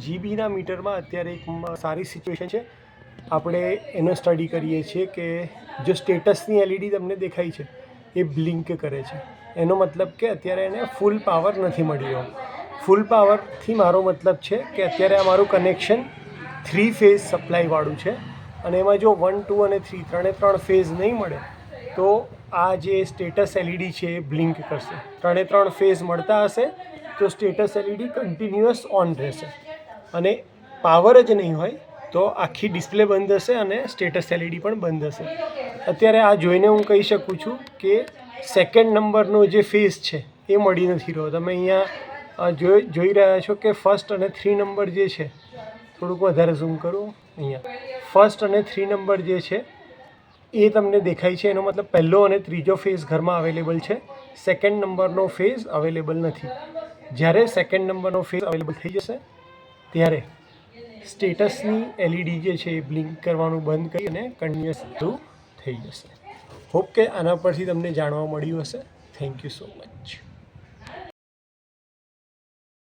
જીબીના મીટરમાં અત્યારે એક સારી સિચ્યુએશન છે. આપણે એનો સ્ટડી કરીએ છીએ કે જો સ્ટેટસની એલઈડી તમને દેખાય છે એ બ્લિંક કરે છે, એનો મતલબ કે અત્યારે એને ફૂલ પાવર નથી મળી રહ્યો. ફૂલ પાવરથી મારો મતલબ છે કે અત્યારે આ મારું કનેક્શન 3 ફેઝ સપ્લાયવાળું છે અને એમાં જો 1, 2 અને 3 ત્રણ ફેઝ નહીં મળે તો આ જે સ્ટેટસ એલઈડી છે એ બ્લિંક કરશે. 3 ફેઝ મળતા હશે તો સ્ટેટસ એલઈડી કન્ટિન્યુઅસ ઓન રહેશે, અને પાવર જ નહીં હોય તો આખી ડિસ્પ્લે બંધ હશે અને સ્ટેટસ એલઈડી પણ બંધ હશે. અત્યારે આ જોઈને હું કહી શકું છું કે સેકન્ડ નંબરનો જે ફેઝ છે એ મળી નથી રહ્યો. તમે અહીંયા જોઈ રહ્યા છો કે ફર્સ્ટ અને 3 નંબર જે છે, થોડુંક વધારે ઝૂમ કરું, અહીંયા ફર્સ્ટ અને 3 નંબર જે છે એ તમને દેખાય છે. એનો મતલબ પહેલો અને ત્રીજો ફેઝ ઘરમાં અવેલેબલ છે, સેકન્ડ નંબરનો ફેઝ અવેલેબલ નથી. જ્યારે સેકન્ડ નંબરનો ફેઝ અવેલેબલ થઈ જશે ત્યારે સ્ટેટસની એલઈડી જે છે એ બ્લિંક કરવાનું બંધ કરી અને કન્ટિન્યુઅસ ચાલુ થઈ જશે. હોપ કે આના પરથી તમને જાણવા મળ્યું હશે. Thank you so much.